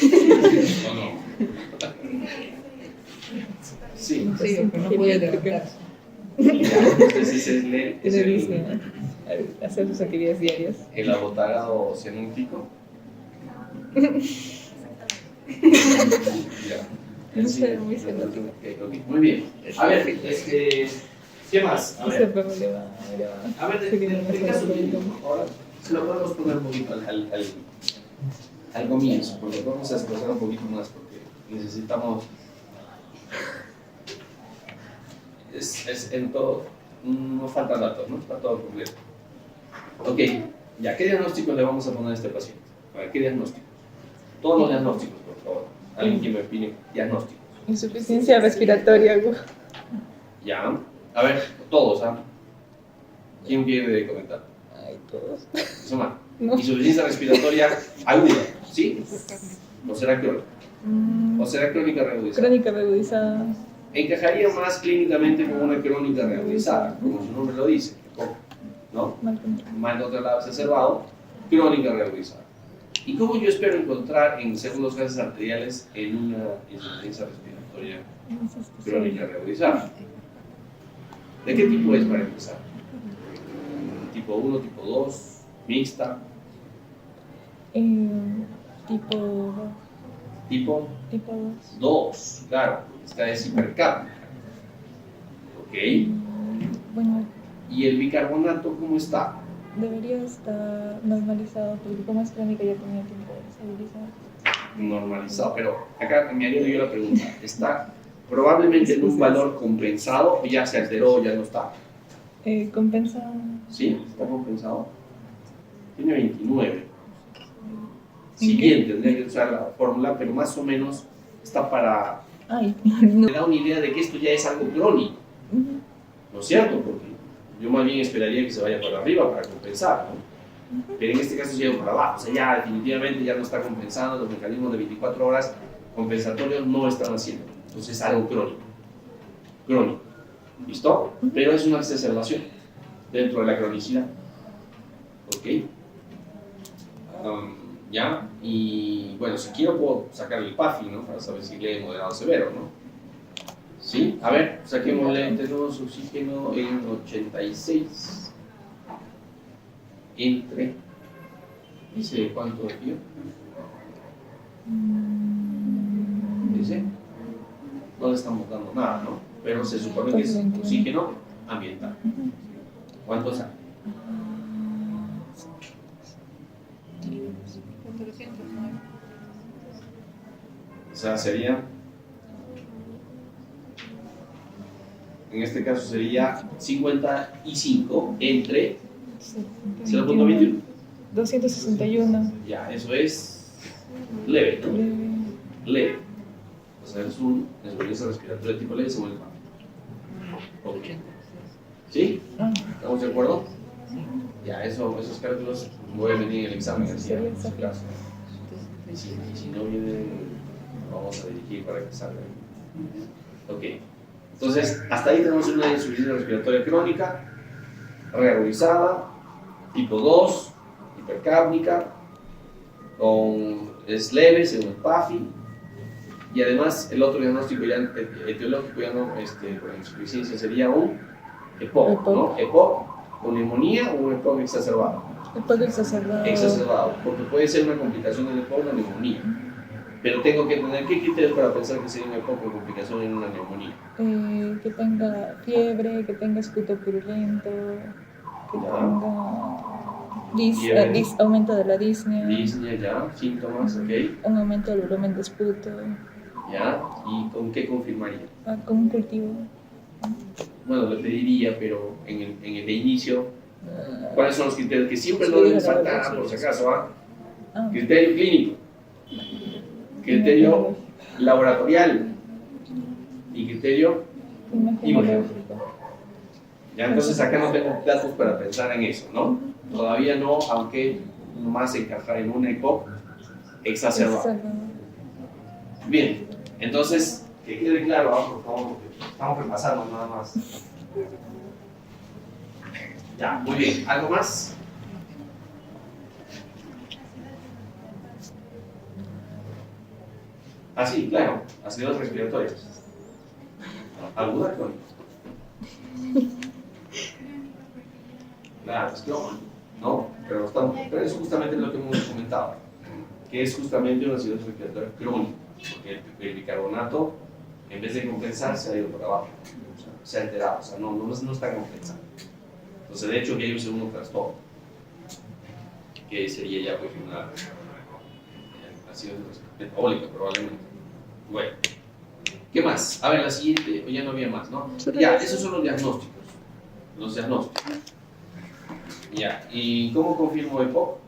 ¿O no? Sí. Sí, pero no puede levantarse. Entonces es Hacer sus actividades diarias. el abotagado científico. Ya. No sé, muy científico. Ok, muy bien. A ver, ¿qué más? A Ese ver, perro le va. a ver, el caso clínico, ahora se lo podemos poner un poquito al comienzo, porque vamos a expresar un poquito más, porque necesitamos. Es en todo, no faltan datos, ¿no? Está todo completo. Ok, ya, ¿qué diagnóstico le vamos a poner a este paciente? A ver, ¿qué diagnóstico? Todos los diagnósticos, por favor. Alguien que me opine diagnósticos. Insuficiencia respiratoria aguda. Ya, a ver, todos, ¿ah? ¿Quién quiere comentar? Ay, todos. Suma. No. Insuficiencia respiratoria aguda, ¿sí? ¿O será crónica? ¿O será crónica reagudizada? Crónica reagudizada. Encajaría más clínicamente como una crónica reagudizada, como su nombre lo dice, ¿no? Mal controlado exacerbado, crónica reagudizada. ¿Y cómo yo espero encontrar según los gases arteriales en una insuficiencia respiratoria crónica reagudizada? ¿De qué tipo es para empezar? ¿Tipo 1, tipo 2, mixta? Tipo ¿Tipo? 2. 2, claro, esta es hipercápnica. ¿Ok? Bueno, ¿Y el bicarbonato cómo está? debería estar normalizado porque como es crónica ya tenía tiempo de estabilizar. Normalizado, pero acá me haría yo la pregunta, ¿está probablemente en un valor compensado o ya se alteró o ya no está? Compensado. ¿Sí? ¿Está compensado? Tiene 29. Si bien tendría que usar la fórmula, pero más o menos está para... Ay, no. Me da una idea de que esto ya es algo crónico, ¿no es cierto? Porque yo más bien esperaría que se vaya para arriba para compensar, ¿no? Pero en este caso se lleva para abajo, o sea, ya definitivamente ya no está compensando, los mecanismos de 24 horas compensatorios no están haciendo, entonces es algo crónico, ¿listo? Pero es una exacerbación dentro de la cronicidad, ¿ok? ¿Ya? Y bueno, si quiero puedo sacar el PAFI, ¿no? Para saber si lee moderado severo, ¿no? ¿Sí? A ver, saquémosle, tenemos oxígeno en 86 entre, dice cuánto de tío, dice, no le estamos dando nada, ¿no? Pero se supone que es oxígeno ambiental. ¿Cuánto sale? 409. O sea, sería, en este caso sería 55 entre 0.21. 261. Ya, eso es leve, ¿no? Leve. O sea, es una insuficiencia respiratoria tipo leve según el PAP. Ok. ¿Sí? ¿Estamos de acuerdo? Ya, esos cálculos voy a venir en el examen así, en su caso. Y si no viene, vamos a dirigir para que salga. Ok. Entonces, hasta ahí tenemos una insuficiencia respiratoria crónica, reagudizada, tipo 2, hipercápnica, es leve según el PAFI, y además el otro diagnóstico ya etiológico ya no, por insuficiencia sería un EPOC, ¿no? EPOC con neumonía o un EPOC exacerbado. EPOC exacerbado. Exacerbado, porque puede ser una complicación del EPOC o una neumonía. Pero tengo que tener qué criterios para pensar que sería un EPOC o complicación en una neumonía. Que tenga fiebre, que tenga escuto purulento, que tenga aumento de la disnea. Disnea, ya, síntomas, ok. Un aumento del volumen de esputo. Ya, ¿y con qué confirmaría? Con un cultivo. Bueno, le pediría, pero en el de inicio, ¿cuáles son los criterios? Que siempre no deben faltar, por si acaso, ¿ah? Criterio clínico, criterio laboratorial y criterio imagenológico. Ya, entonces acá no tengo datos para pensar en eso, ¿no? Todavía no, aunque más encajar en una EPOC exacerbada. Bien, entonces, que quede claro, por favor, porque estamos repasando nada más. Ya, muy bien. ¿Algo más? Ah, sí, claro, acidez respiratoria. Aguda crónica. Claro, es que no, pero es justamente lo que hemos comentado, que es justamente una acidez respiratoria crónica, porque el bicarbonato, en vez de compensar, se ha ido por abajo, o sea, se ha alterado, o sea, no está compensando. Entonces, de hecho, que hay un segundo trastorno, que sería ya pues una acidez metabólica, probablemente. Bueno, ¿qué más? A ver, la siguiente, ya no había más, ¿no? Ya, esos son los diagnósticos. Los diagnósticos. Ya, ¿y cómo confirmo EPOC?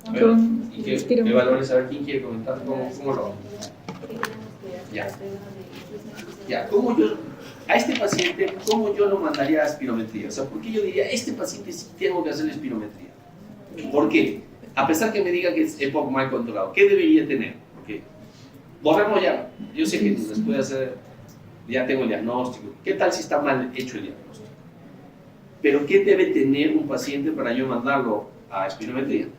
A ver, Con ¿y qué valores? A ver, ¿quién quiere comentar? ¿Cómo lo hago? Ya. Ya, ¿cómo yo, a este paciente, cómo yo lo mandaría a espirometría? O sea, ¿por qué yo diría, este paciente sí tengo que hacerle espirometría? ¿Por qué? A pesar que me diga que es EPOC mal controlado, ¿qué debería tener? Porque borremos ya, yo sé que después de hacer, ya tengo el diagnóstico. ¿Qué tal si está mal hecho el diagnóstico? Pero ¿qué debe tener un paciente para yo mandarlo a espirometría?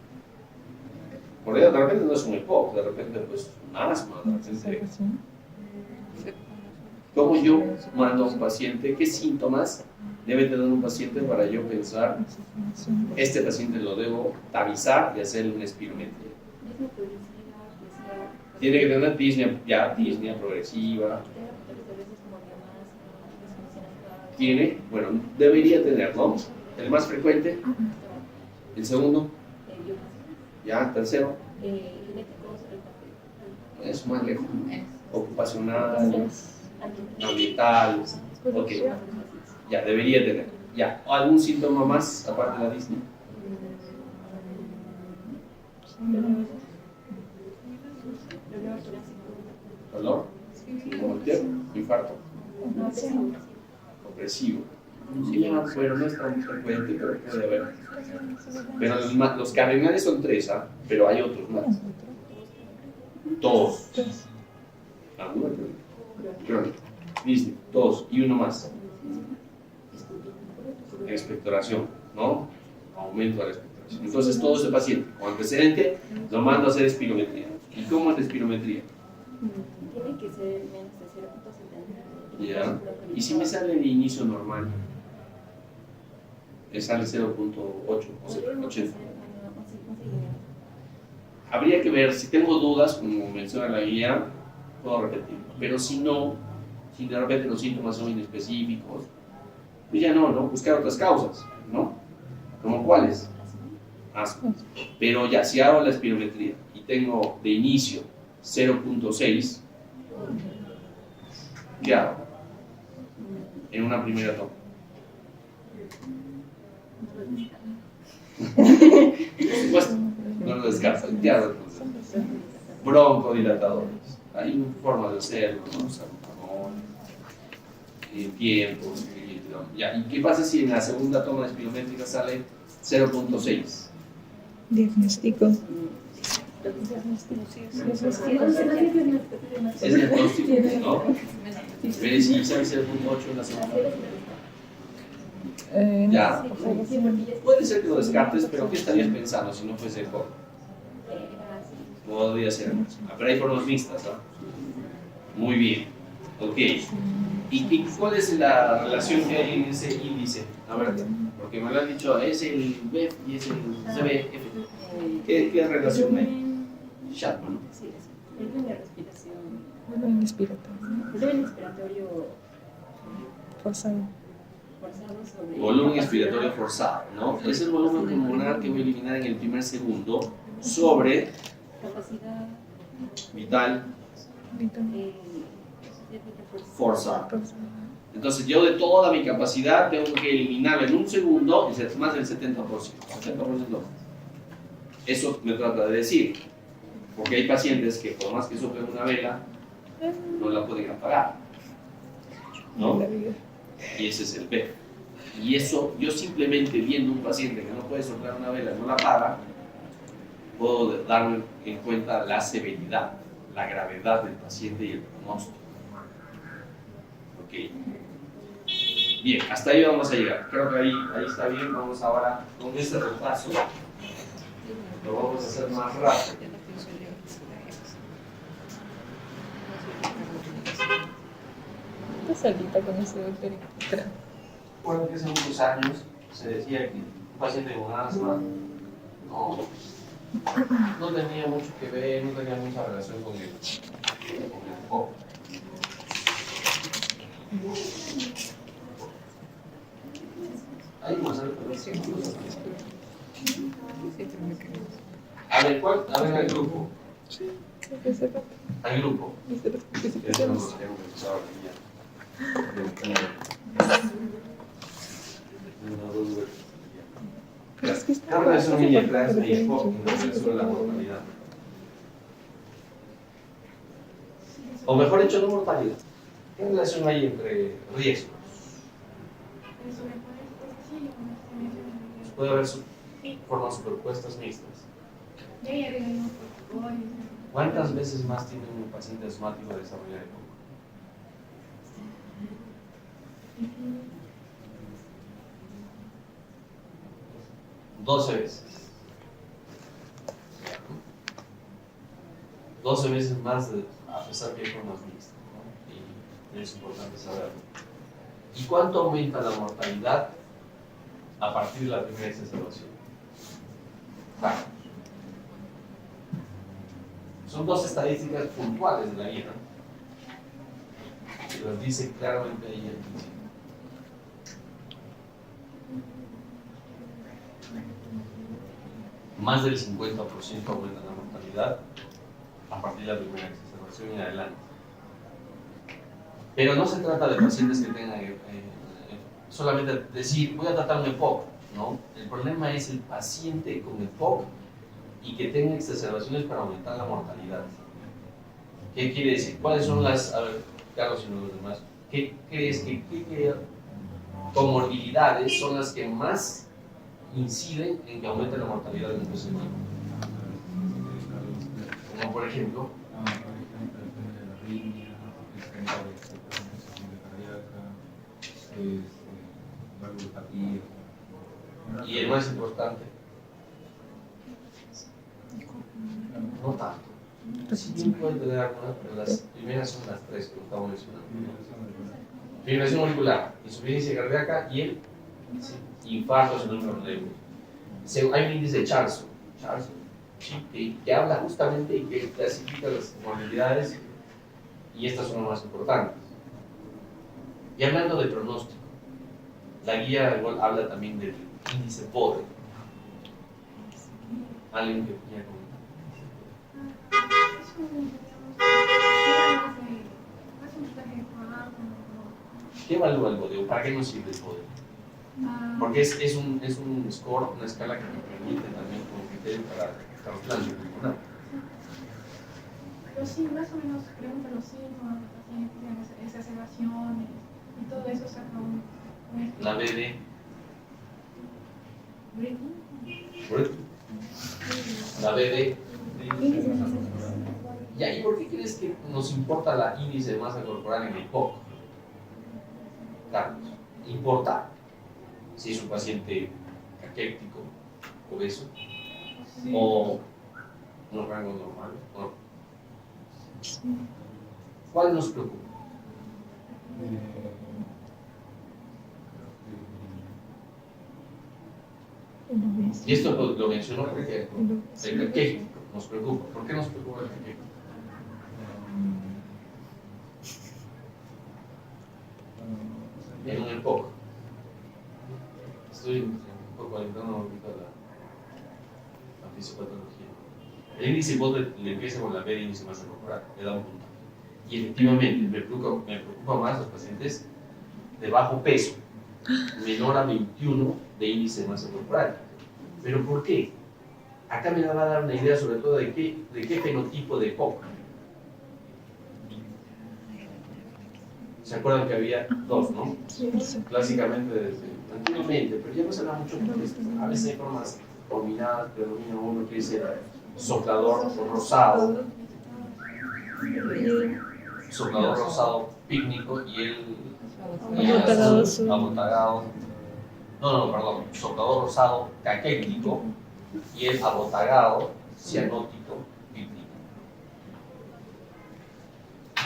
Porque de repente no es un EPOC, de repente pues un asma, de repente. ¿Cómo yo mando a un paciente? ¿Qué síntomas debe tener un paciente para yo pensar, este paciente lo debo tamizar y hacerle una espirometría? Tiene que tener disnea progresiva. Tiene, bueno, debería tener, ¿no? El más frecuente, el segundo, ya, tercero, es más lejos, ocupacional, ambiental, ok, ya, debería tener, ya, ¿algún síntoma más aparte de la disnea? ¿Dolor? ¿Como el tiempo? ¿Infarto? Opresivo. Sí, pero no es tan frecuente, pero puede haber. Pero los cardinales son 3, ¿ah? Pero hay otros más. 2. ¿Alguna crónica? Disney, 2 y uno más. Expectoración, ¿no? Aumento de la expectoración. Entonces, todo ese paciente con antecedente lo mando a hacer espirometría. ¿Y cómo es la espirometría? Tiene que ser menos de 0.70. Ya. ¿Y si me sale el inicio normal? Me sale 0.8 o 80. Habría que ver, si tengo dudas, como menciona la guía, puedo repetir. Pero si no, si de repente los síntomas son inespecíficos, pues ya no, buscar otras causas, ¿no? ¿Como cuáles? Asma. Pero ya, si hago la espirometría y tengo de inicio 0.6, ¿qué hago? En una primera toma. Por supuesto, no lo descarto. ¿Qué hago entonces? Broncodilatadores. Hay formas de hacerlo, ¿no? Salbutamol, tiempos, ya. ¿Y qué pasa si en la segunda toma de espirométrica sale 0.6? Diagnóstico. Es diagnóstico, ¿no? Pero si sale 0.8 en la segunda. Ya. Puede ser que lo descartes, pero ¿qué estarías pensando si no fuese EPOC? Podría ser. Pero hay formas mixtas, ¿no? Muy bien. Ok. ¿Y cuál es la relación que hay en ese índice? A ver, porque me lo han dicho, es el BEF y es el CBF. ¿Qué relación hay? Chapman, ¿no? Sí, es volumen de respiración. Volumen respiratorio. Volumen respiratorio Forzado. forzado sobre. Volumen expiratorio forzado, ¿no? Es el volumen pulmonar que voy a eliminar en el primer segundo sobre Capacidad. vital forzado. Forzado. Entonces yo de toda mi capacidad tengo que eliminarla en un segundo y es más del 70%. 70%. Eso me trata de decir. Porque hay pacientes que por más que soplen una vela, no la pueden apagar, ¿no? Y ese es el P. Y eso, yo simplemente viendo un paciente que no puede soplar una vela y no la apaga, puedo darme en cuenta la severidad, la gravedad del paciente y el pronóstico. Ok. Bien, hasta ahí vamos a llegar. Creo que ahí está bien. Vamos ahora con este repaso. Lo vamos a hacer más rápido. solita con ese doctor. Recuerdo que hace muchos años se decía que un paciente con asma no tenía mucho que ver, no tenía mucha relación con el POC. Hay más algo. A ver, ¿cuál? A ver, al grupo. Al grupo. Eso no lo tenemos empezado ya. ¿Qué relación hay entre asma y POC en relación a la mortalidad? O mejor dicho, no mortalidad. ¿Qué relación hay entre riesgos? Puede haber formas superpuestas mixtas. ¿Cuántas veces más tiene un paciente asmático a desarrollar el POC? 12 veces. 12 veces más, a pesar que hay formas mixtas, ¿no? Y es importante saberlo. ¿Y cuánto aumenta la mortalidad a partir de la primera exacerbación? Claro. Son dos estadísticas puntuales de la guía, ¿no? Que las dice claramente ahí al principio. Más del 50% aumenta la mortalidad a partir de la primera exacerbación y en adelante. Pero no se trata de pacientes que tengan solamente decir, voy a tratar un EPOC, ¿no? El problema es el paciente con EPOC y que tenga exacerbaciones para aumentar la mortalidad. ¿Qué quiere decir? ¿Cuáles son las, a ver, Carlos y los demás, qué crees que comorbilidades son las que más inciden en que aumente la mortalidad del paciente? Como por ejemplo, la arritmia, valvulopatía. y el más importante, no tanto. Sí, bien pueden tener algunas, pero las primeras son las tres que estamos mencionando. Fibrilación auricular, insuficiencia cardíaca y el infarto cerebral. Hay un índice de Charson, que habla justamente y que clasifica las morbilidades, y estas son las más importantes. Y hablando de pronóstico, la guía igual habla también del índice Bode. ¿Alguien que quiera comentar? ¿Qué evalúa el Bode? ¿Para qué nos sirve el Bode? Porque es un score, una escala que me permite también como criterio para trasplante pulmonar. Pero sí, más o menos pregunta los síntomas de pacientes, tienen exacerbaciones y todo eso saca un La BD. La BD. ¿Y por qué crees que nos importa la índice de masa corporal en el POC? Carlos, ¿importa si es un paciente caquéctico, obeso, o no rango normal? No. ¿Cuál nos preocupa? Y esto lo mencionó porque el caquético nos preocupa. ¿Por qué nos preocupa el caquético? En un EPOC. Estoy un poco adentrando ahorita la fisiopatología. El índice Bode le empieza con la B de índice de masa corporal, le da un punto. Y efectivamente me preocupa más los pacientes de bajo peso, menor a 21 de índice de masa corporal. ¿Pero por qué? Acá me va a dar una idea sobre todo de qué fenotipo de EPOC. ¿Se acuerdan que había dos, no? Clásicamente desde antiguamente, pero ya no se habla mucho porque a veces hay formas combinadas, predomina uno que dice soplador rosado pícnico y el abotagado, perdón, soplador rosado caquético y el abotagado cianótico pícnico.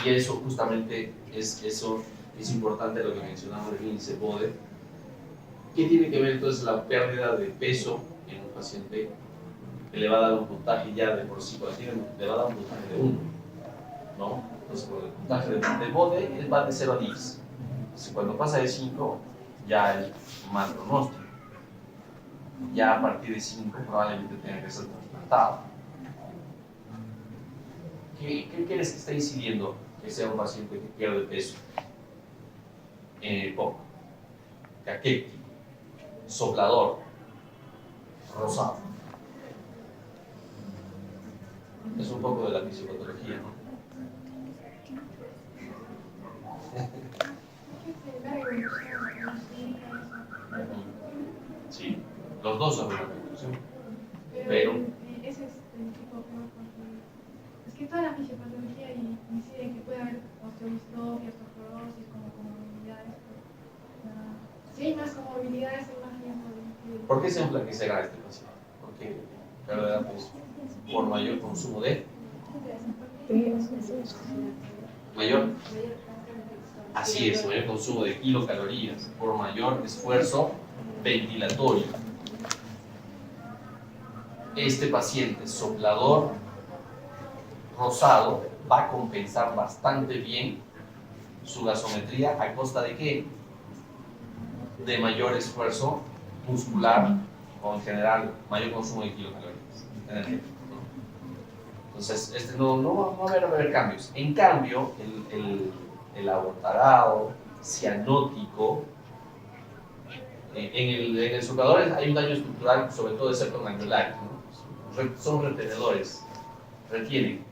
Y eso justamente es eso Es importante lo que mencionamos del índice Bode. ¿Qué tiene que ver entonces la pérdida de peso en un paciente que le va a dar un puntaje ya de por sí, le va a dar un puntaje de 1, ¿no? Entonces, el puntaje de Bode va de 0 a 10. Entonces, cuando pasa de 5, ya es mal pronóstico. Ya a partir de 5 probablemente tenga que ser trasplantado. ¿Qué crees que está incidiendo que sea un paciente que pierde peso? Poco, caquético, soplador, rosado. Es un poco de la fisiopatología, ¿no? Sí, los dos son una conclusión. Pero ese es el tipo peor porque es que toda la fisiopatología incide en que puede haber osteodistrofia, osteoporosis, como comorbilidades. Si hay más comorbilidades, hay más riesgo de... ¿por qué se enflaquecerá este paciente? Porque perderá peso por mayor consumo de mayor, así es, mayor consumo de kilocalorías, por mayor esfuerzo ventilatorio. Este paciente soplador rosado va a compensar bastante bien su gasometría a costa de ¿qué? De mayor esfuerzo muscular o en general mayor consumo de kilocalorías energéticas, ¿no? Entonces no va a haber cambios. En cambio el abortarado cianótico en el soplador hay un daño estructural, sobre todo de septo gangliolaris, ¿no? Son retenedores, retienen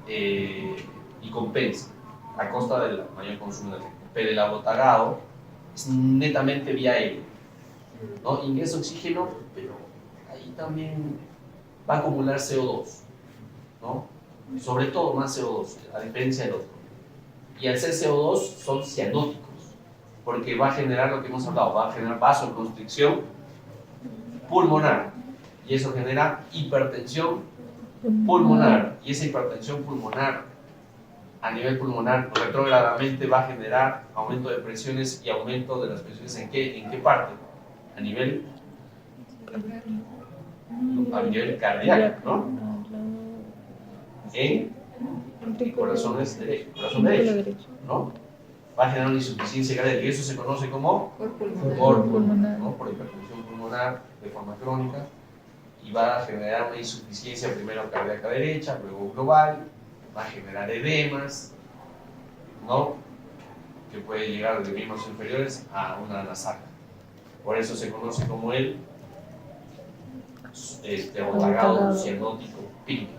y compensan a costa del mayor consumo energético. Pero el abortarado es netamente vía aérea, ¿no? Ingresa oxígeno, pero ahí también va a acumular CO2, ¿no? Sobre todo más CO2, a diferencia del otro. Y al ser CO2 son cianóticos, porque va a generar lo que hemos hablado, va a generar vasoconstricción pulmonar, y eso genera hipertensión pulmonar, y esa hipertensión pulmonar a nivel pulmonar retrógradamente va a generar aumento de presiones y aumento de las presiones ¿en qué parte? A nivel cardíaco, ¿no? En corazón derecho, ¿no? Va a generar una insuficiencia cardíaca y eso se conoce como cor pulmonar, ¿no? Por hipertensión pulmonar de forma crónica, y va a generar una insuficiencia primero cardíaca derecha, luego global, va a generar edemas, ¿no? Que puede llegar de miembros inferiores a una nasal. Por eso se conoce como el abortagado cianótico pícnico.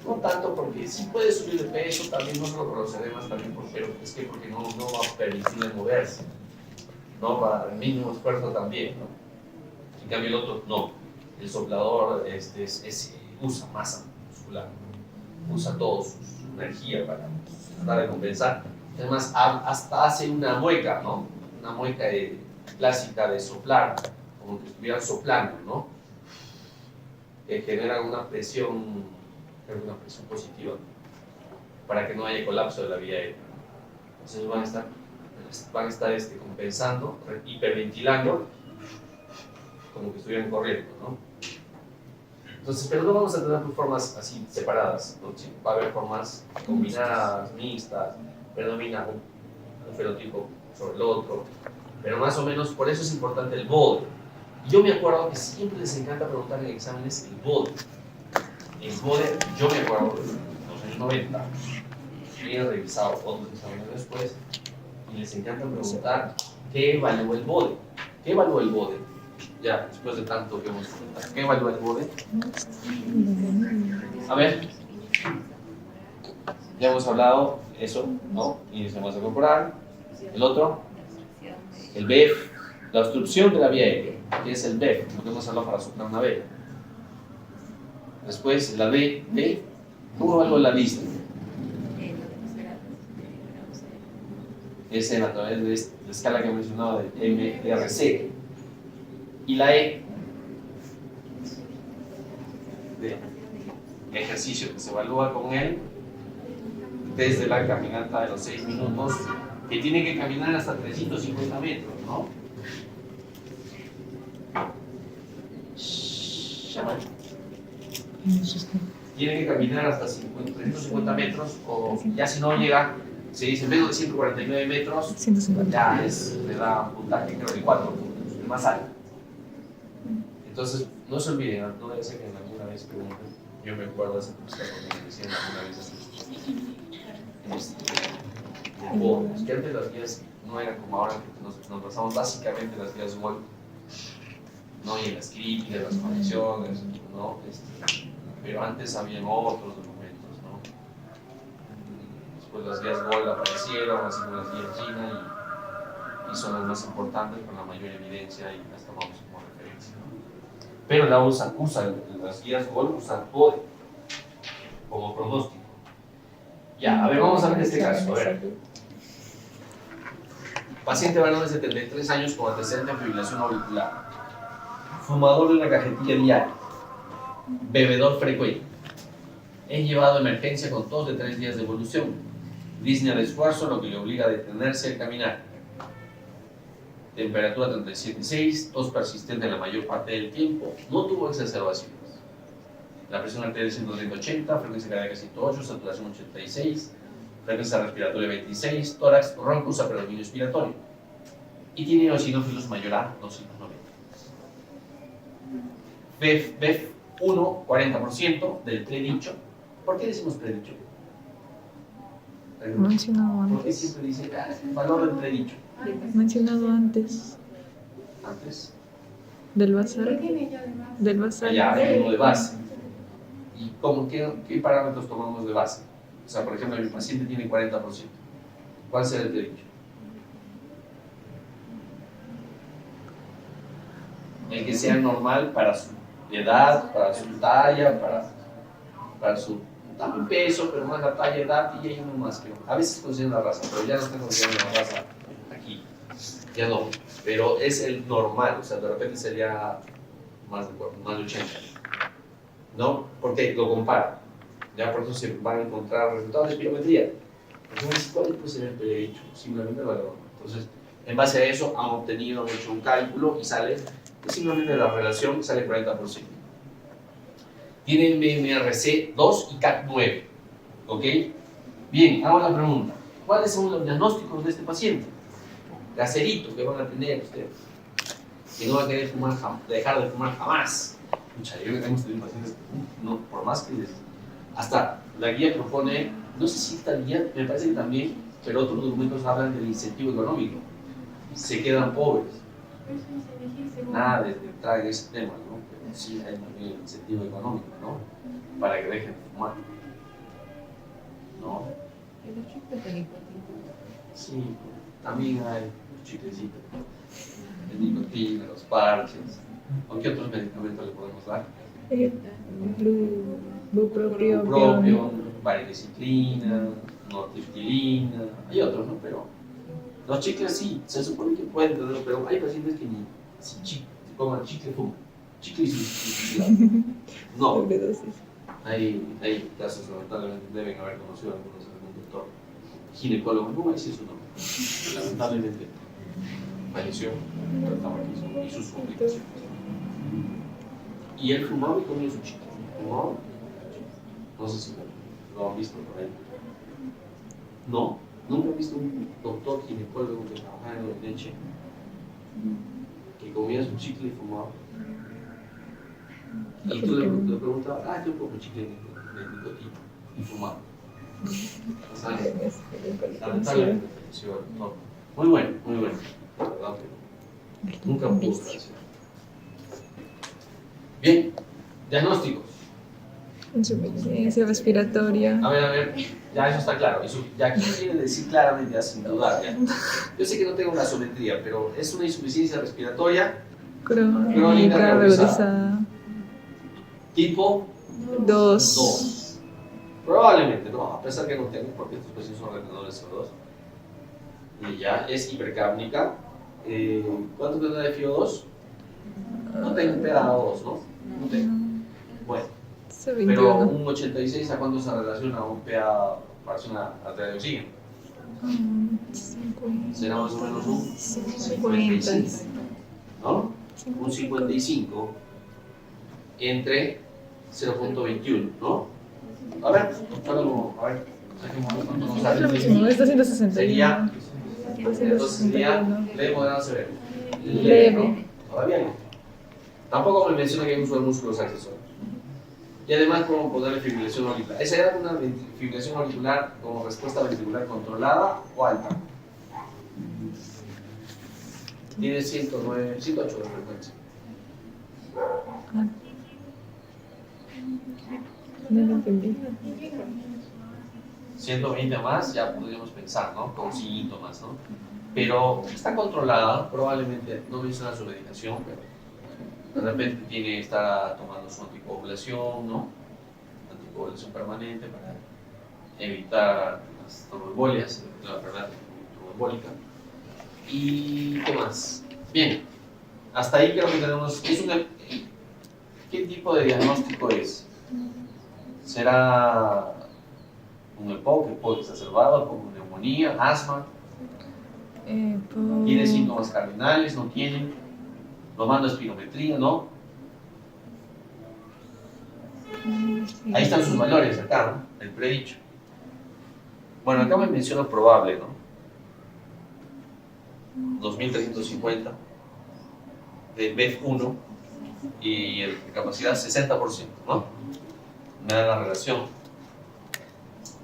No tanto porque sí puede subir de peso, también no solo por los edemas, también porque no va a permitirle moverse, ¿no? Para el mínimo esfuerzo también, ¿no? En cambio el otro no. El soplador usa masa muscular, usa toda su energía para tratar de compensar. Además, hasta hace una mueca, ¿no? Una mueca clásica de soplar, como que estuvieran soplando, ¿no? Que genera una presión positiva para que no haya colapso de la vía aérea. Entonces van a estar compensando, hiperventilando, como que estuvieran corriendo, ¿no? Entonces, pero no vamos a tener formas así separadas, ¿no? Sí, va a haber formas combinadas, mixtas, predomina un fenotipo sobre el otro, pero más o menos por eso es importante el BODE. Y yo me acuerdo que siempre les encanta preguntar en exámenes el BODE. El BODE, yo me acuerdo, en los años 90, he revisado otros exámenes después, y les encanta preguntar ¿qué evaluó el BODE? ¿Qué evaluó el BODE? Ya, después de tanto que hemos comentado, ¿qué evalúa el BODE? A ver, ya hemos hablado eso, ¿no? Índice de masa corporal. El otro, el BEF, la obstrucción de la vía aérea, que es el BEF, lo que hemos hablado para soplar una vela. Después, la D, ¿cómo evalúa la lista? Es a través de la escala que he mencionado de MRC. Y la E, de ejercicio, que se evalúa con él desde la caminata de los 6 minutos que tiene que caminar hasta 350 metros, ¿no? Tiene que caminar hasta 350 metros, o ya si no llega, se dice menos de 149 metros, 150. ya le da un puntaje, creo, de 4 puntos, el más alto. Entonces, no se olviden, no debe ser que alguna vez pregunten, yo me acuerdo de esa cosa porque me decían alguna vez así. Es que antes las guías no eran como ahora, que nos basamos básicamente en las guías web, no, y en las críticas, las conexiones, ¿no? Pero antes habían otros documentos, ¿no? Después las guías Gold aparecieron, así como las guías China, y son las más importantes con la mayor evidencia y las tomamos como referencia, ¿no? Pero las guías Gold usan PODE como pronóstico. Ya, a ver, vamos a ver este caso. A ver. Paciente varón de 73 años con antecedente de fibrilación auricular. Fumador de una cajetilla diaria. Bebedor frecuente. Es llevado a emergencia con tos de 3 días de evolución. Disnea de esfuerzo, lo que le obliga a detenerse al caminar. Temperatura 37,6, tos persistente la mayor parte del tiempo. No tuvo exacerbaciones. La presión arterial 180, frecuencia cardíaca 108, saturación 86, frecuencia respiratoria 26, tórax, ronco, usa predominio expiratorio. Y tiene eosinófilos mayor a 290. BEF1, 40% del predicho. ¿Por qué decimos predicho? Mencionado ¿Por qué antes. siempre dice valor del predicho? Mencionado antes. Antes. Del ¿Qué bazar. tiene ya además? Del bazar. Allá hay uno de base. ¿Y qué parámetros tomamos de base? O sea, por ejemplo, mi paciente tiene 40%. ¿Cuál será el predicho? El que sea normal para su edad, para su talla, para su también peso, pero más la talla, edad, y hay uno más que a veces consideran la raza, pero ya no está considerando la raza aquí, ya no, pero es el normal, o sea, de repente sería más de 80, ¿no? Porque lo compara, ya por eso se van a encontrar resultados de espirometría. Entonces, ¿cuál puede ser el predicho? Simplemente el valor. Entonces, en base a eso han hecho un cálculo y sale simplemente la relación sale 40%. Tiene MMRC 2 y CAC 9. ¿Ok? Bien, hago la pregunta. ¿Cuáles son los diagnósticos de este paciente? Gaserito que van a tener ustedes. Que no va a querer dejar de fumar jamás. Mucha, yo hemos tenido pacientes, no, por más que hasta la guía propone, no sé si esta guía, me parece que también, pero otros documentos hablan del incentivo económico. Se quedan pobres. Eso es elegir según. Nada de entrar en ese tema, ¿no? Pero sí hay también el incentivo económico, ¿no? Para que dejen de fumar. ¿No? Y los chicos de nicotina. Sí, también hay los chiclecitos, de nicotina, los parches. ¿O qué otros medicamentos le podemos dar? Bupropión. Bupropión, vareniciclina, nortriptilina, hay otros, ¿no? Pero los chicles sí, se supone que pueden tenerlo, pero hay pacientes que ni si coman chicle, fuman. Chicle y su no. Sobredosis. Hay casos, lamentablemente, deben haber conocido algunos de algún doctor ginecólogo, no voy a decir su nombre, lamentablemente falleció por el tabaquismo y sus complicaciones. Y él fumaba y comía su chicle. Fumaba. No sé si lo han visto por ahí. No, nunca he visto un doctor ginecólogo que trabajaba en la leche que comía su chicle y fumaba. Y tú le preguntabas, yo como chicle de nicotina y fumaba. O sea, lamentablemente falleció. No. Muy bueno, la verdad que nunca pudo fallecer. Bien, diagnósticos. Insuficiencia respiratoria. A ver, ya eso está claro. Ya aquí quiere decir claramente, ya sin dudar. Ya. Yo sé que no tengo una sometría, pero es una insuficiencia respiratoria Crónica regularizada. tipo 2. Probablemente, ¿no? A pesar que no tengo, porque estos pacientes son retenedores CO2. Y ya es hipercápnica. ¿Cuánto tendrá de FiO2? No tengo PaO2, ¿no? No tengo. Bueno, pero un 86, ¿a cuánto se relaciona un PA fracción arterial de oxígeno? será más o menos un 50. 55, ¿no? Un 55 entre 0.21, ¿no? A ver, saquemos cuánto nos Es sale. lo mismo, es 261. Sería, entonces sería 261. leve, moderado, severo. Leve. ¿No? Todavía no. Tampoco me menciona que hay uso de músculos accesorios. Y además, ¿cómo ponerle fibrilación auricular? ¿Esa era una fibrilación auricular como respuesta ventricular controlada o alta? Tiene 109, 108 de frecuencia. No lo entendí. 120 más, ya podríamos pensar, ¿no? Con síntomas, ¿no? Pero está controlada, probablemente no menciona su medicación, pero de repente tiene que estar tomando su anticoagulación, ¿no? Anticoagulación permanente para evitar las tromboembolias, la enfermedad tromboembólica. ¿Y qué más? Bien, hasta ahí creo que tenemos. ¿Qué tipo de diagnóstico es? ¿Será un EPOC exacerbado, como neumonía, asma? ¿Tiene síntomas cardinales? ¿No tiene? ¿Lo mando a espirometría? ¿No? Ahí están sus valores, acá, ¿no? El predicho. Bueno, acá me menciona probable, ¿no? 2350 de BEF1 y el de capacidad 60%, ¿no? Me da la relación.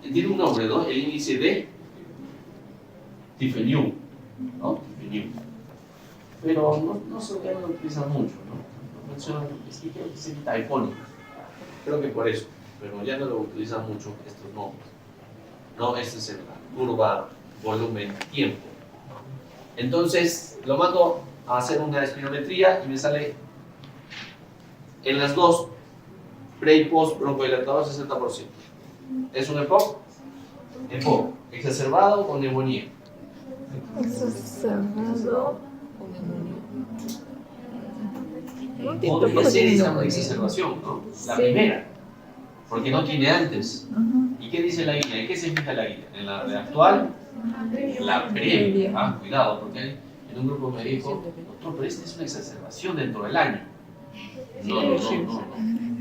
Tiene un nombre, ¿no? El índice de Tiffany, ¿no? Tiffany. Pero no se lo utilizan mucho, ¿no? Mencionan, es que creo que es taifónico. Creo que por eso, pero ya no lo utilizan mucho estos nombres. No, esta es la curva volumen-tiempo. Entonces, lo mando a hacer una espirometría y me sale en las dos, pre y post broncodilatador 60%. ¿Es un EPOC? EPOC, exacerbado con neumonía. Exacerbado. Podría ser esa una exacerbación, ¿no? La primera, porque no tiene antes. ¿Y qué dice la guía? ¿En qué se fija la guía? ¿En la de actual? La previa. Ah, cuidado, porque en un grupo me dijo, doctor, pero esta es una exacerbación dentro del año. No.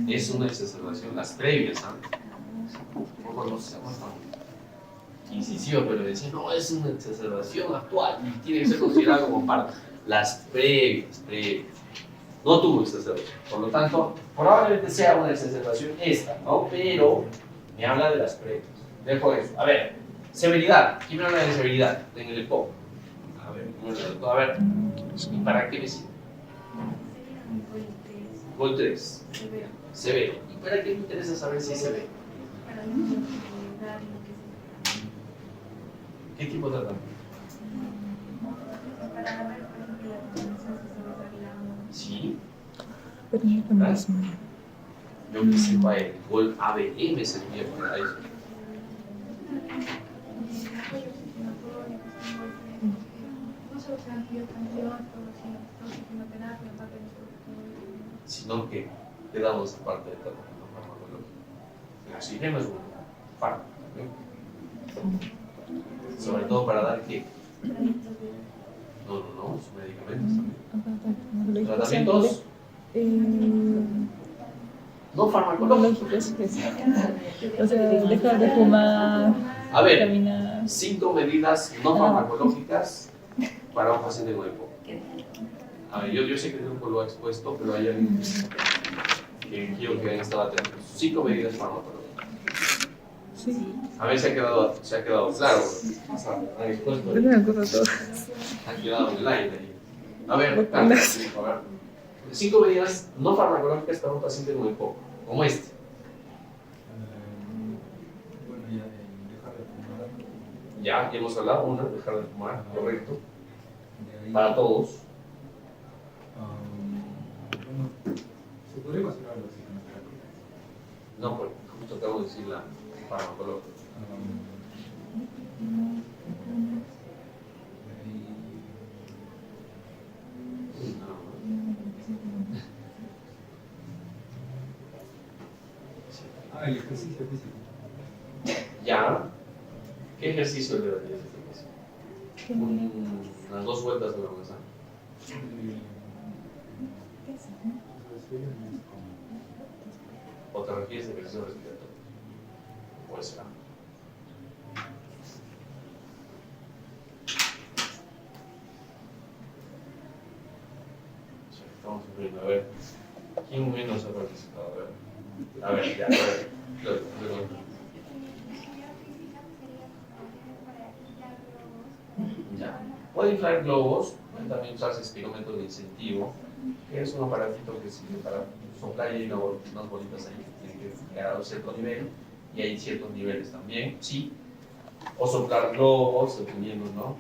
Es una exacerbación, las previas, ¿ah? Un poco no se llama tan incisivo, pero decía, no, es una exacerbación actual y tiene que ser considerada como parte. Las previas. No tuvo exacerbación. Por lo tanto, probablemente sea una exacerbación esta, ¿no? Pero me habla de las previas. Dejo eso. A ver, severidad. ¿Quién me habla de severidad en el EPOC? A ver, ¿y para qué me sirve? Gol 3. Severo. ¿Y para qué me interesa saber si es severo? ¿Qué tipo de tratamiento? Sí. Pero no es lo mismo. Yo que sepa, el gol ABM servía para eso. Sino que le damos aparte de tratamiento farmacológico. El oxígeno es un fármaco, ¿no? Sobre todo para dar qué. No, sus medicamentos también. Tratamientos no farmacológicos. O sea, dejar de fumar, A ver, caminar. 5 medidas no farmacológicas para un paciente con EPOC. A ver, yo sé que el grupo lo ha expuesto, pero hay alguien que quiero que estaba atento. 5 medidas farmacológicas. Sí. A ver si ha quedado claro. Han expuesto. Yo me acuerdo todo. Ha quedado en el aire ahí. A ver, Carlos, a ver. 5 medidas no farmacológicas para un paciente con EPOC, como este. Bueno, ya dejar de fumar. Ya hemos hablado, una, dejar de fumar, correcto. De ahí, Para todos. bueno, se podría considerar la psicoterapia. No, pues justo acabo de decir la farmacológica. El ejercicio físico. Ya. ¿Qué ejercicio le darías a esta clase? Unas 2 vueltas a la mesa. ¿O te refieres a ejercicio respiratorio? Pues será. Estamos sufriendo. A ver, ¿quién menos ha participado? A ver, ya, a ver. Ya. Puede inflar globos, puede también usarse espirómetro de incentivo, que es un aparatito que sirve para soplar y hay unas bolitas ahí que tienen que llegar a un cierto nivel, y hay ciertos niveles también, sí. O soplar globos, dependiendo, ¿no?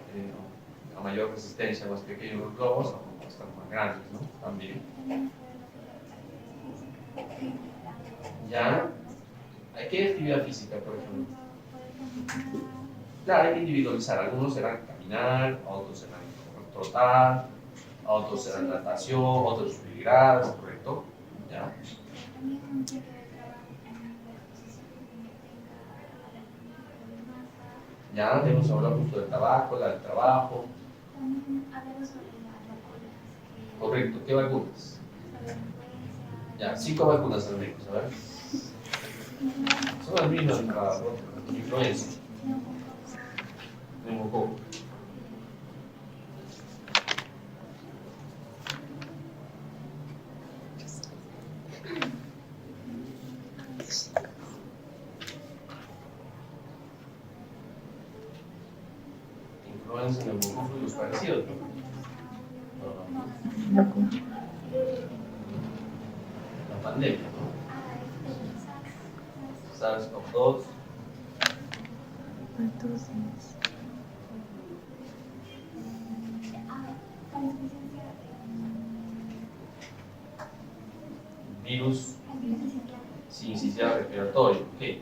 A mayor resistencia, más pequeños los globos, o están más grandes, ¿no? También. ¿Ya? ¿Qué actividad física, por ejemplo? Claro, hay que individualizar. Algunos serán caminar, otros serán trotar, otros serán natación, otros filigranas, ¿correcto? ¿Ya? Ya, hemos hablado justo del tabaco, del trabajo. Correcto, ¿qué vacunas? Ya, 5 vacunas al menos, a ver. Son las mismas para influenza. Neumococo. Influenza, neumococo y los parecidos, ¿no? La pandemia, ¿no? SARS-CoV-2. Virus sin sistema respiratorio. ¿Qué?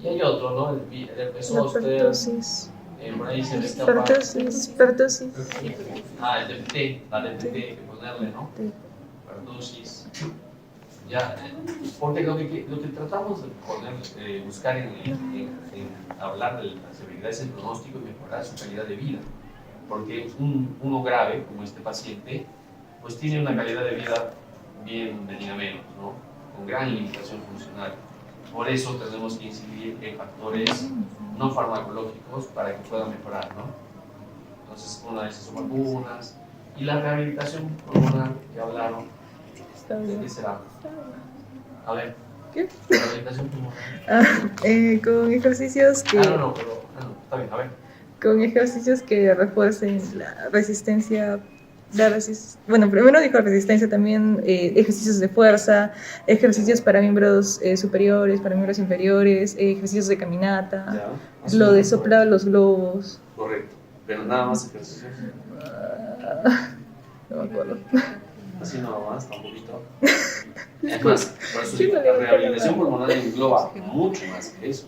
Y hay otro, ¿no? El herpes zóster. Por ahí se me escapa. Pertosis. El DPT, la DPT hay que ponerle, ¿no? Pertosis. Ya, porque lo que tratamos de poner, buscar en hablar de la severidad es el pronóstico y mejorar su calidad de vida. Porque uno grave, como este paciente, pues tiene una calidad de vida bien venida menos, ¿no? Con gran limitación funcional. Por eso tenemos que incidir en factores no farmacológicos para que puedan mejorar, ¿no? Entonces, una de esas son vacunas y la rehabilitación pulmonar que hablaron. ¿De qué será? A ver, ¿Qué? rehabilitación pulmonar. Con ejercicios que... No, está bien, a ver. Con ejercicios que refuercen la resistencia. Bueno, primero dijo resistencia, también ejercicios de fuerza, ejercicios para miembros superiores, para miembros inferiores, ejercicios de caminata, Ya. lo de soplar los globos. Correcto, pero nada más ejercicios. No me acuerdo. Así nada más, tan poquito. Es más, por eso digo, la rehabilitación pulmonar engloba mucho más que eso.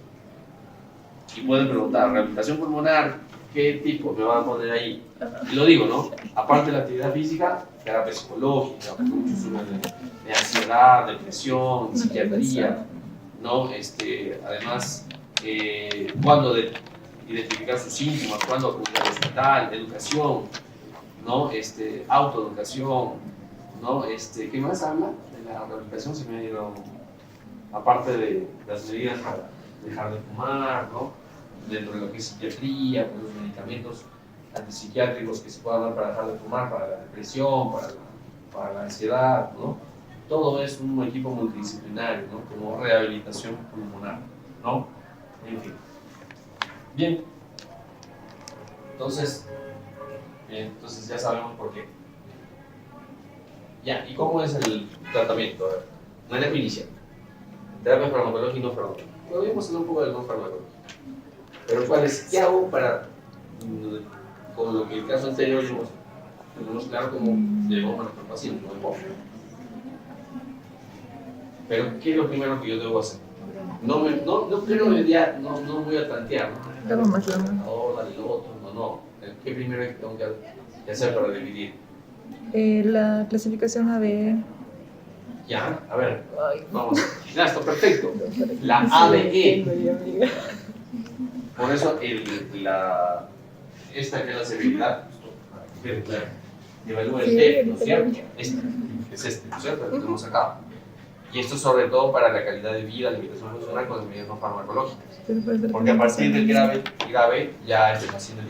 Y pueden preguntar, ¿rehabilitación pulmonar qué tipo me van a poner ahí? Y lo digo, ¿no? Aparte de la actividad física, terapia psicológica, porque muchos sufren de ansiedad, depresión, psiquiatría, ¿no? Además, cuándo identificar sus síntomas, cuándo acudir al hospital, educación, ¿no? Autoeducación, ¿no? ¿Qué más habla de la rehabilitación? Se me ha ido, aparte de las medidas para dejar de fumar, ¿no? Dentro de lo que es psiquiatría, con los medicamentos antipsiquiátricos que se puedan dar para dejar de fumar, para la depresión, para la ansiedad, ¿no? Todo es un equipo multidisciplinario, ¿no? Como rehabilitación pulmonar, ¿no? En fin. Bien. Entonces ya sabemos por qué. Ya, ¿y cómo es el tratamiento? A ver, manejo inicial. Terapia farmacológica y no farmacológica. Podríamos hablar un poco del no farmacológico. Pero ¿cuál es? ¿Qué hago para, con lo que el caso anterior tenemos claro cómo debemos manejar al paciente, ¿no? Pero ¿qué es lo primero que yo debo hacer? No creo ya, no voy a tantear, ¿no? Dame más la mano. Ahora, el otro, no. ¿Qué primero tengo que hacer para dividir? La clasificación ABE. Ya, a ver, vamos. Ya está perfecto. La ABE. Por eso esta que es la severidad, evalúa el T, ¿no es cierto? Este, que es este, ¿no es cierto? Lo tenemos acá. Y esto sobre todo para la calidad de vida, limitación funcional con las medidas no farmacológicas. Porque a partir del grave ya este paciente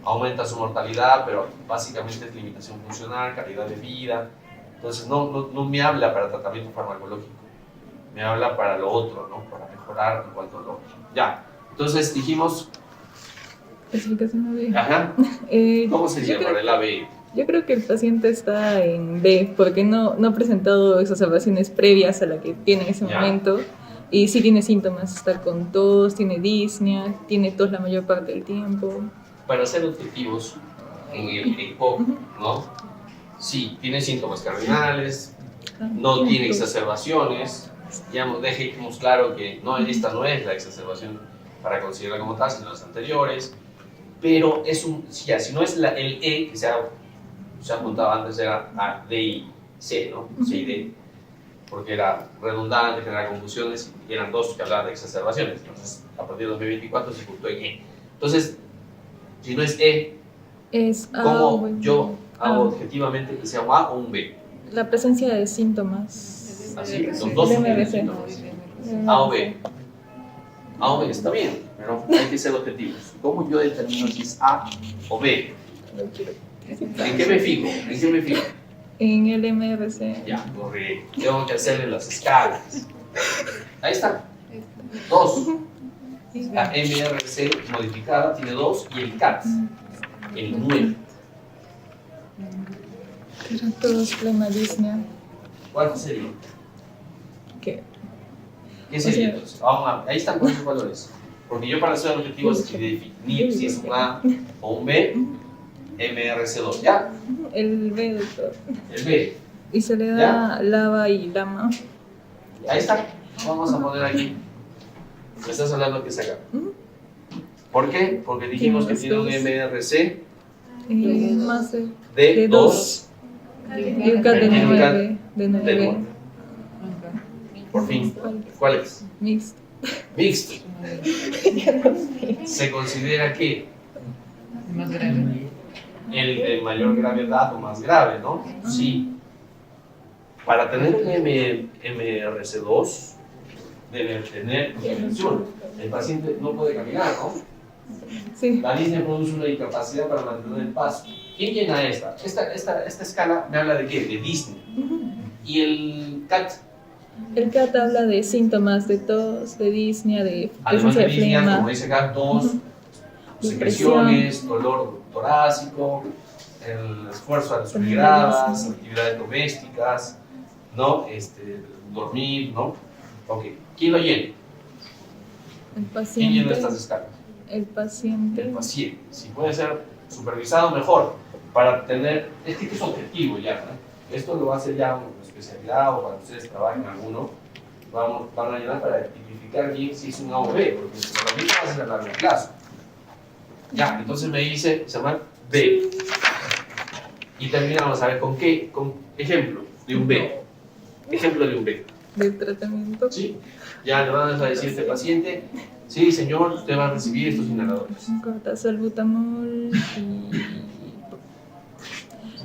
aumenta su mortalidad, pero básicamente es limitación funcional, calidad de vida. Entonces no me habla para tratamiento farmacológico, me habla para lo otro, ¿no? Para mejorar en cuanto a lo otro. Ya, entonces dijimos... Clasificación B. Ajá. ¿Cómo sería para el AB? Yo creo que el paciente está en B porque no ha presentado exacerbaciones previas a la que tiene en ese Ya. momento y sí tiene síntomas, está con tos, tiene disnea, tiene tos la mayor parte del tiempo. Para ser objetivos en el ECOG, ¿no? Sí, tiene síntomas cardinales, no tiene exacerbaciones, ya dejemos claro que esta no es la exacerbación para considerarla como tal, sino las anteriores, pero es si no es el E, que se ha apuntado antes, era A, D y C, ¿no? C y D, porque era redundante, generaba confusiones, y eran dos que hablaban de exacerbaciones, entonces a partir de 2024 se apuntó en E. Entonces, si no es E, Es ¿cómo yo hago objetivamente que sea un A o un B? la presencia de síntomas. Así, los dos tienen MRC. síntomas. A o B. A o B está bien, pero hay que ser objetivos. ¿Cómo yo determino si es A o B? ¿En qué me fijo? ¿En qué me fijo? En el MRC. Ya, correcto. Tengo que hacerle las escalas. Ahí está. 2. La MRC modificada tiene 2 y el CAT, el 9. Todos plena disnea. ¿Cuánto sería? ¿Qué? ¿Qué sería entonces? Ahí están con esos valores. Porque yo para hacer objetivos y definir si es un A o un B, MRC2, ¿ya? El B, doctor. El B. Y se le da lava y lama. Ahí está. Vamos a poner aquí. Me estás hablando que es acá. ¿Por qué? Porque dijimos que tiene un MRC Más de de 2 y un CAT de 9. De de 9. 9. Por fin. ¿Cuál es? Mixto. Mixto. Se considera que Más grave. el de mayor gravedad o más grave, ¿no? Sí. Para tener un MRC2 debe tener hipertensión. El paciente no puede caminar, ¿no? Sí. La disnea produce una incapacidad para mantener el paso. ¿Quién llena esta? Esta escala me habla de qué? De disnea. ¿Y el CAT? El CAT habla de síntomas de tos, de disnea, de Además presencia de de disnea, como flema. dice acá, tos, secreciones, dolor torácico, el esfuerzo a las gradas, actividades domésticas, ¿no? Dormir, ¿no? Ok. ¿Quién lo llena? El ¿Quién llena paciente. estas escalas? El paciente. El paciente. Si puede ser supervisado, mejor. Para tener, es que es objetivo ya, ¿no? Esto lo va a hacer ya una especialidad o cuando ustedes trabajen alguno, van a llenar para tipificar bien si es un A o B, porque el tratamiento va a ser a largo plazo. Ya, entonces me dice, se llama B. Y terminamos a ver con qué, con ejemplo de un B. Ejemplo de un B. De tratamiento. ¿Sí? Ya le van a decir a este paciente, sí, señor, usted va a recibir estos inhaladores. Corta salbutamol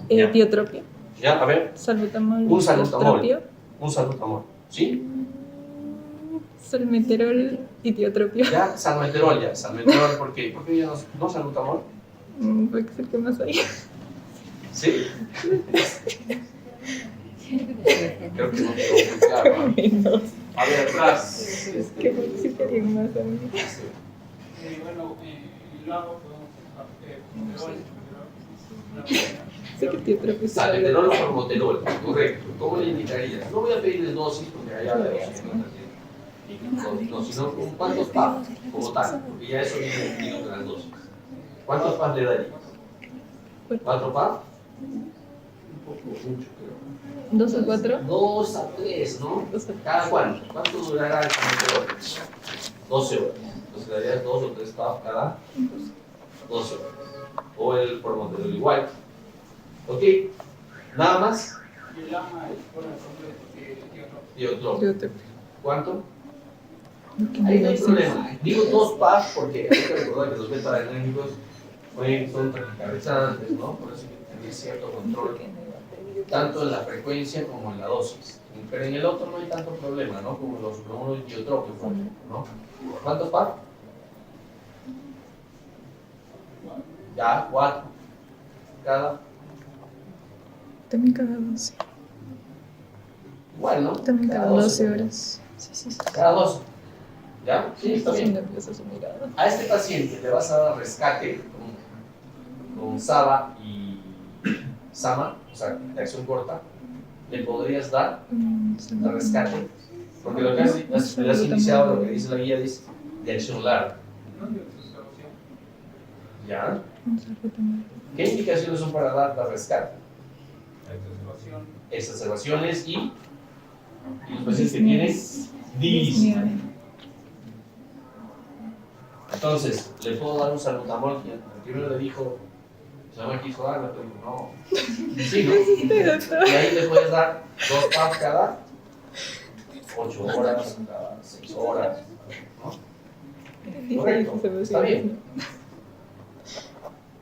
y Ya. tiotropio. Ya, a ver, Salbutamol Un y salbutamol. tiotropio. un salbutamol. ¿Sí? Salmeterol y tiotropio. Ya, salmeterol, ya. Salmeterol, ¿por qué? ¿Por qué ya no salbutamol? Porque es el que más hay. ¿Sí? Creo que no quedó muy claro, ¿no? Menos. A ver, atrás. Que participarían más a mí. Bueno, y luego podemos Sé que tiotropio es Salmeterol o formoterol, correcto. ¿Cómo le indicarías? No voy a pedirles dosis porque allá no, sino cuántos PAP como tal, porque ya eso viene definido con las dosis. ¿Cuántos PAP le darías? ¿4 PAP? Un poco mucho, creo. 2 o 4. 2 a 3, ¿no? ¿Cada cuánto? ¿Cuánto durará el salmeterol? 12 horas. Entonces le darías 2 o 3 PAP cada 12 horas. O el formoterol igual. ¿Ok? ¿Nada más? Y el lama es por el completo que otro. Y otro. Tiotropio. ¿Cuánto? Ahí no hay problema. Digo 2 PAF porque hay que recordar que los beta-adrenérgicos son taquicardiantes, ¿no? Por eso hay que tener cierto control, tanto en la frecuencia como en la dosis. Pero en el otro no hay tanto problema, ¿no? Como los hormonos diotrópicos, ¿no? ¿Cuántos PAF? Ya, 4. Cada. También cada 12. Igual, ¿no? También cada 12 horas. Sí, sí, sí. Cada 12. ¿Ya? Sí, está bien. Nerviosa su mirada. A este paciente le vas a dar rescate con SABA y SAMA, o sea, de acción corta. Le podrías dar el rescate, porque lo que has iniciado, lo que dice la guía, es de acción larga. ¿Ya? ¿Qué indicaciones son para dar la rescate? Exacerbaciones y los pacientes que tienen disnea. Entonces, le puedo dar un salbutamol, que el primero le dijo, se llama quiso darle, pero dijo, no. Sí, ¿no? Y ahí le puedes dar 2 PAF cada 8 horas, cada 6 horas, ¿no? Correcto, está bien.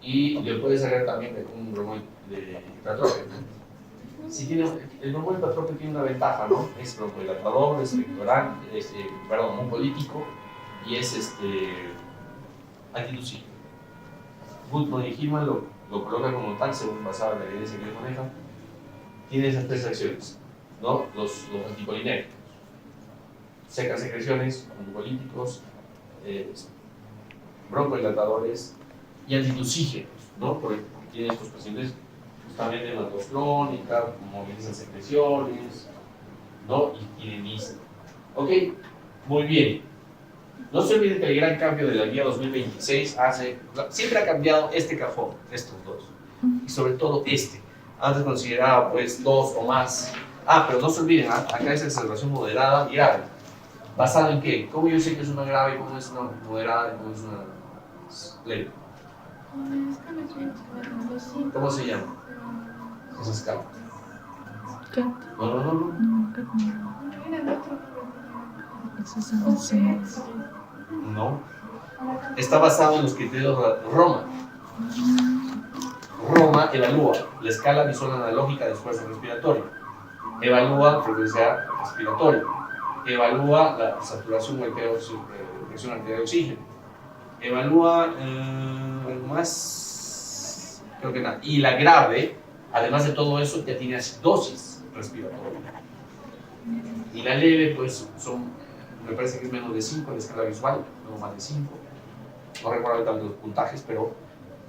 Y le puedes sacar también un bromol de hipotrópico. Si tiene, el bromol hipotrópico tiene una ventaja, ¿no? Es broncohilatador, es expectorante, mucolítico y es antitusivo. Goodman y Hillman lo colocan como tal, según basado en la evidencia que ellos manejan. Tiene esas 3 acciones, ¿no? Los anticolinérgicos. Secas secreciones, mucolíticos, broncohilatadores y antitusígenos, ¿no? Porque tienen estos pacientes también de hematos crónica, movilizan secreciones, ¿no? Y tienen disnea. Ok, muy bien. No se olviden que el gran cambio de la guía 2026 siempre ha cambiado este cajón, estos dos, y sobre todo este. Antes consideraba pues 2 o más. Pero no se olviden, acá es exacerbación moderada y grave. ¿Basado en qué? ¿Cómo yo sé que es una grave, cómo es una moderada y cómo es una leve? ¿Cómo se llama esa escala? ¿Qué? No. No. Está basado en los criterios de Roma. Roma evalúa la escala visual analógica de esfuerzo respiratorio, evalúa frecuencia respiratoria, evalúa la saturación o presión arterial de oxígeno, evalúa algo más, creo que nada. Y la grave, además de todo eso, ya tiene acidosis respiratoria. Y la leve, pues me parece que es menos de 5 en la escala visual, no más de 5. No recuerdo tanto los puntajes, pero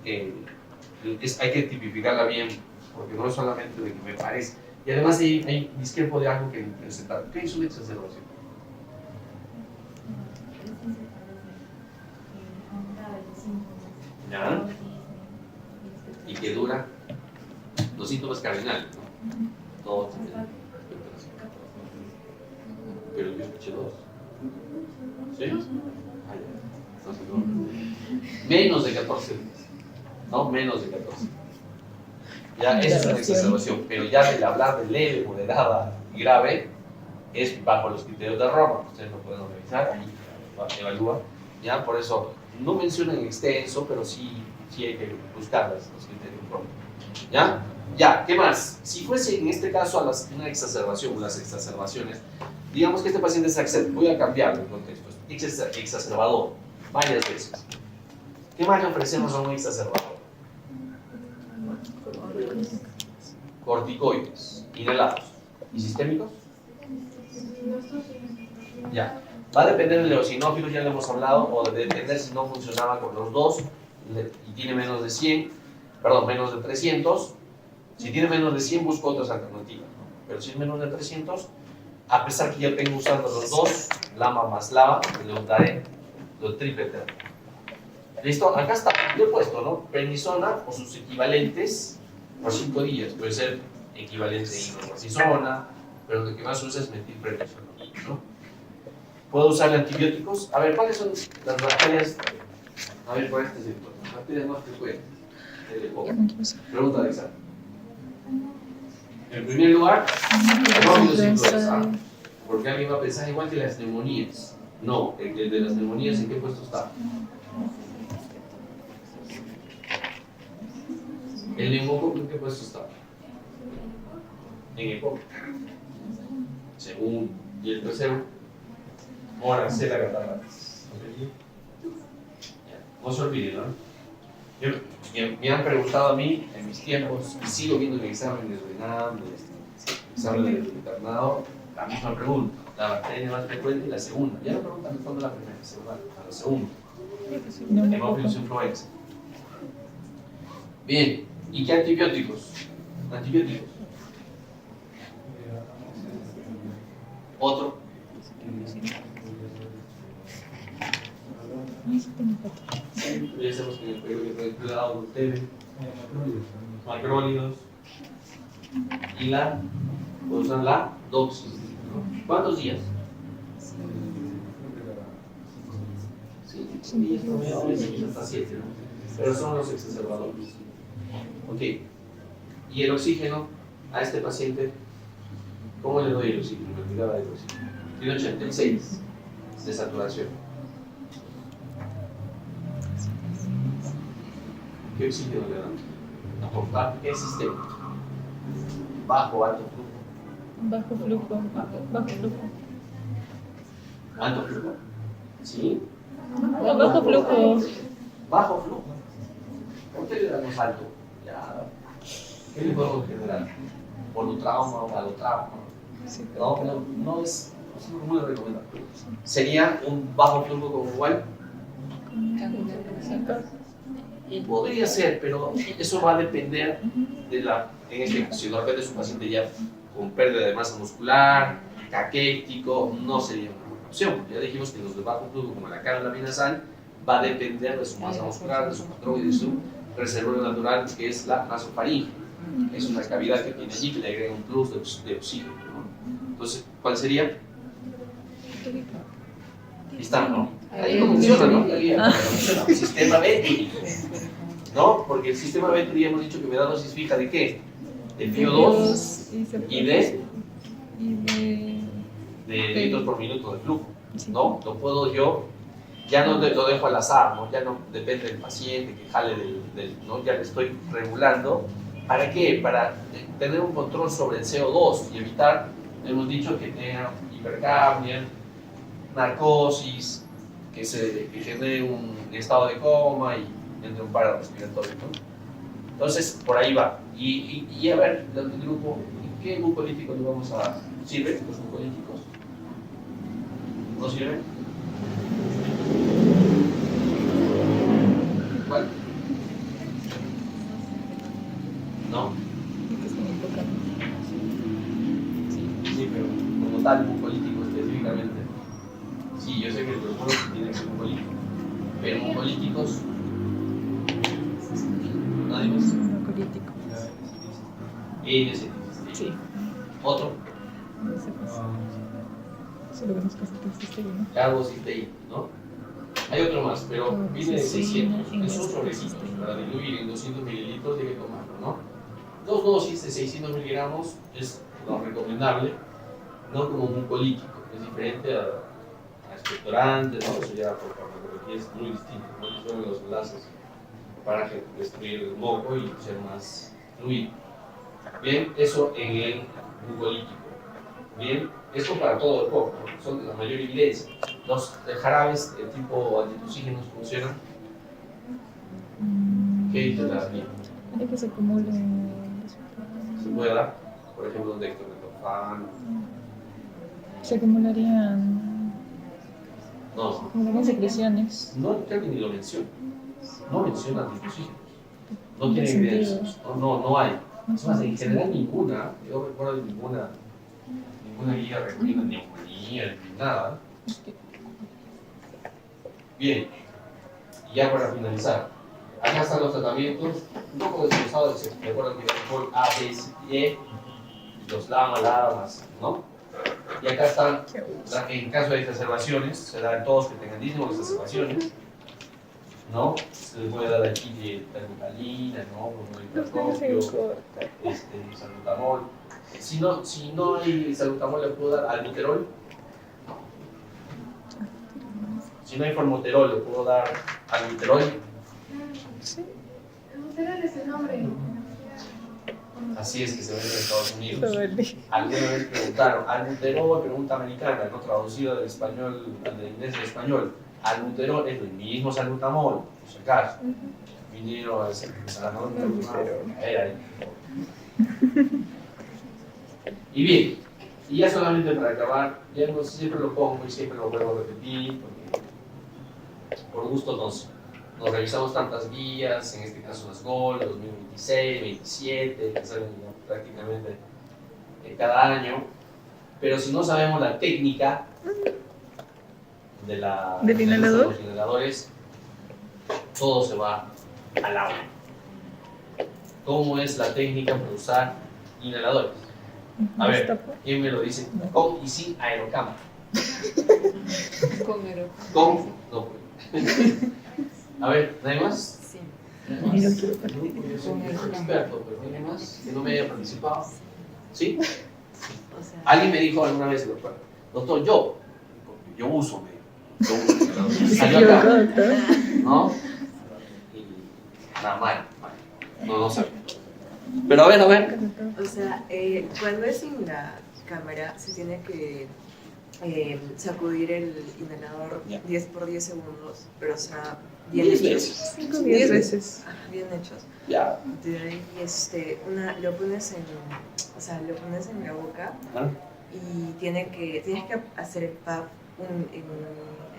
hay que tipificarla bien, porque no es solamente de que me parece. Y además hay discrepo de algo que presentar. ¿Qué es una exacerbación? ¿Ya? Y que dura los síntomas cardinales, ¿no? Todo. Pero yo escuché 2. ¿Sí? Entonces, no. Menos de 14 días. No, menos de 14. Ya, esa es una exacerbación. Pero ya del hablar de leve, moderada y grave es bajo los criterios de Roma. Ustedes lo pueden revisar, ahí evalúa. Ya, por eso no mencionan en extenso, pero sí hay que buscar los criterios de Roma. ¿Ya? Ya, ¿qué más? Si fuese en este caso una exacerbación, las exacerbaciones, digamos que este paciente es voy a cambiarlo el contexto, exacerbador, varias veces. ¿Qué más le ofrecemos a un exacerbador? Corticoides, inhalados. ¿Y sistémicos? Ya. Va a depender del eosinófilo, ya lo hemos hablado, o de depender si no funcionaba con los dos y tiene menos de 100, perdón, menos de 300. Si tiene menos de 100, busco otras alternativas, ¿no? Pero si es menos de 300, a pesar que ya tengo usando los dos, LAMA más LAVA, le daré los triple terapia. ¿Listo? Acá está, yo he puesto, ¿no? Prednisona o sus equivalentes por 5 días. Puede ser equivalente a hidrocortisona, pero lo que más usa es metilprednisona, ¿no? ¿Puedo usar antibióticos? A ver, ¿cuáles son las bacterias? A ver, por este sector. Las bacterias más frecuentes. Pregunta de examen. En primer lugar, rómidos influenza. Porque alguien va a pensar igual que las neumonías. No, el de las neumonías, ¿en qué puesto está? ¿El neumococo en qué puesto está? En el coco. Segundo. ¿Y el tercero? Ahora, C la cataratas. No se olviden, ¿no? Me han preguntado a mí en mis tiempos, y sigo viendo en exámenes de ENAM, exámenes del internado, la misma pregunta. La bacteria más frecuente y la segunda. Ya no preguntan en fondo la primera, se va a la segunda. Hemófilos influenza. Bien, ¿y qué antibióticos? Antibióticos. Otro. Ya sabemos que en el periodo de cuidado ustedes, macrólidos y la, usan la doxis. ¿Cuántos días? Sí, días promedio, a veces hasta 7, ¿no? Pero son los exacerbadores. Ok. ¿Y el oxígeno a este paciente? ¿Cómo le doy el oxígeno? Me olvidaba del oxígeno. Tiene 86 de saturación. ¿Qué oxígeno le dan? ¿Aportar qué sistema? Bajo o alto flujo. Bajo flujo. Bajo flujo. ¿Alto flujo? ¿Sí? Bajo flujo. Bajo flujo. ¿Por qué le damos alto? Ya. ¿Qué le podemos generar? Polutrauma o galotrauma. No es muy recomendable. Sería un bajo flujo como igual. Podría ser, pero eso va a depender de la. En este caso, si de repente es un paciente ya con pérdida de masa muscular, caquético, no sería una buena opción. Ya dijimos que los de bajo flujo, como la cánula nasal, va a depender de su masa muscular, de su patrón y de su reservorio natural, que es la nasofaringe. Es una cavidad que tiene allí que le agrega un plus de oxígeno, ¿no? Entonces, ¿cuál sería? Ahí está, ¿no? Ahí no funciona, ¿no? Ahí no funciona. Sistema Venturi, ¿no? Porque el sistema Venturi ya hemos dicho que me da dosis fija de ¿qué? De FiO2 y de litros por minuto de flujo, ¿no? Lo puedo yo, ya no lo dejo al azar, ¿no? Ya no depende del paciente que jale ¿no? Ya le estoy regulando. ¿Para qué? Para tener un control sobre el CO2 y evitar, hemos dicho, que tenga hipercapnia, narcosis, que genere un estado de coma y entre un paro respiratorio, ¿no? Entonces, por ahí va. Y a ver, el grupo, ¿qué mucolítico le vamos a...? ¿Sirven los mucolíticos? ¿No sirven? ¿Cuál? ¿No? Sí, pero como tal, mucolítico específicamente. Sí, yo sé que el grupo tiene que ser mucolítico, pero mucolíticos. ¿Nadie más? Mucolítico. NSAIDs. Sí. Otro. Eso lo vemos que existe, ¿no? Carboxysteína, ¿no? Hay otro más, pero viene de 600. Es un sobrecito para diluir en 200 mililitros, debe tomarlo, ¿no? 2 dosis de 600 miligramos es lo recomendable, no como mucolítico, es diferente a expectorante, ¿no? Eso ya por farmacología es muy distinto, ¿no? Son los enlaces para destruir el moco y ser más fluido. Bien, eso en el mucolítico. Bien, esto para todo el cuerpo, ¿no? Son la mayor evidencia. Los jarabes de tipo antitusígenos funcionan. ¿Qué dice la mía? Hay que se acumulen. Se puede dar, por ejemplo, dextromethorphan. Se acumularían. No, Secreciones. no, creo que ni lo menciona. No menciona antitusígenos. No tiene Sentido. evidencias. No hay. Es más, en general ninguna, yo recuerdo ninguna guía recomienda neumonía ni nada. Bien, y ya para finalizar, acá están los tratamientos, un poco desglosados, recuerdan que el A, B, C, E, los lamas, ¿no? Y acá están, en caso de exacerbaciones, se dan todos que tengan disney o exacerbaciones, ¿no? Se les puede dar aquí de terbutalina, ¿no? Hipertrofio, salbutamol. Si no hay salbutamol, le puedo dar albuterol. Si no hay formoterol, ¿le puedo dar albuterol? Sí. El Buterol es el nombre. Así es que se vende en Estados Unidos. Vale. Alguna vez preguntaron, albuterol, pregunta americana, no traducida del español, del inglés al español. Albuterol es el mismo salbutamol, por si acaso. Vinieron a decir, y bien, y ya solamente para acabar, ya no siempre lo pongo y siempre lo vuelvo a repetir, porque por gusto nos revisamos tantas guías, en este caso las GOL, 2026, 27, que salen ya prácticamente cada año, pero si no sabemos la técnica ¿Del inhalador? los inhaladores, todo se va al agua. ¿Cómo es la técnica para usar inhaladores? A ver, ¿quién me lo dice? Con y sin aerocámara. Con Ero. Con, no. A ver, ¿nadie más? Sí. Yo soy un experto, pero ¿tiene más que no me haya participado? ¿Sí? O sea, Alguien me dijo alguna vez, doctor, yo uso, yo uso inhaladores. Salió acá, ¿no? Y nada, mal. No sé. Pero a ver. O sea, cuando es en la cámara se tiene que sacudir el inhalador Ya. 10 por 10 segundos, pero o sea, bien 10 hechos. veces. 5 o 10 veces. Ajá, bien hechos. Ya. De ahí lo pones en la boca Ajá. y tienes que hacer el puff en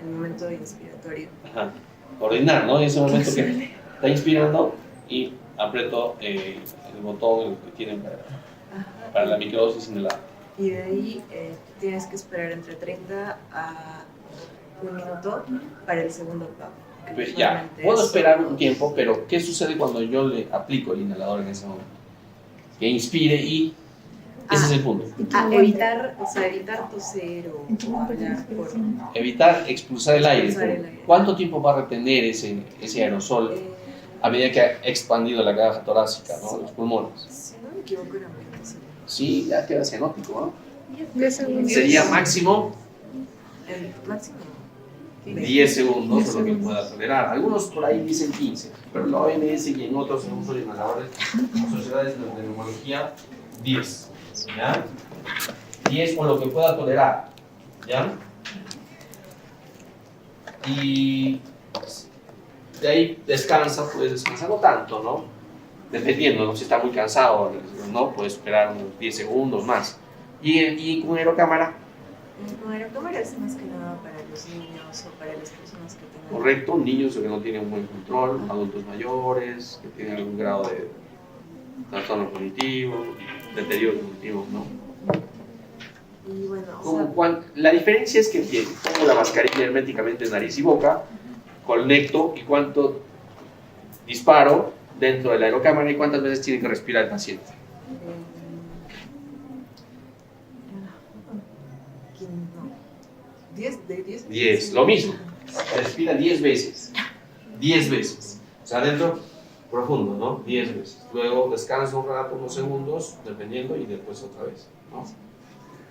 el momento inspiratorio. Ajá. Coordinar, ¿no? En ese momento que está inspirando y aprieto el botón que tienen Ajá. para la microdosis inhalada. Y de ahí tienes que esperar entre 30 a 1 minuto para el segundo puff. que Pues ya, usualmente puedo es esperar un unos- tiempo, pero ¿qué sucede cuando yo le aplico el inhalador en ese momento? Que inspire ese es el punto. evitar toser o hablar por Evitar expulsar el aire. Expulsar el aire. ¿Cuánto tiempo va a retener ese aerosol a medida que ha expandido la caja torácica, ¿no? Los pulmones? si no me equivoco era 20 segundos. Sí, ya queda cianótico, ¿no? 10 segundos. Sería máximo El máximo 10 segundos, es lo que pueda tolerar. Algunos por ahí dicen 15, pero la OMS y en otros uso de inhaladores, sociedades de neumología, 10. ¿Ya? 10 o lo que pueda tolerar. ¿Ya? Y de ahí descansa, puedes descansar no tanto, ¿no? Dependiendo, ¿no? Si está muy cansado, ¿no? Puedes esperar unos 10 segundos más. Y con aerocámara, con aerocámara es más que nada para los niños o para las personas que tengan correcto, niños que no tienen un buen control, adultos mayores, que tienen algún grado de trastorno cognitivo, deterioro cognitivo, ¿no? y bueno, o sea, La diferencia es que pongo la mascarilla herméticamente en nariz y boca, conecto y cuánto disparo dentro de la aerocámara y cuántas veces tiene que respirar el paciente. 10, lo mismo. Respira 10 veces. 10 veces. O sea, adentro, profundo, ¿no? 10 veces. Luego descansa un rato, unos segundos, dependiendo, y después otra vez, ¿no?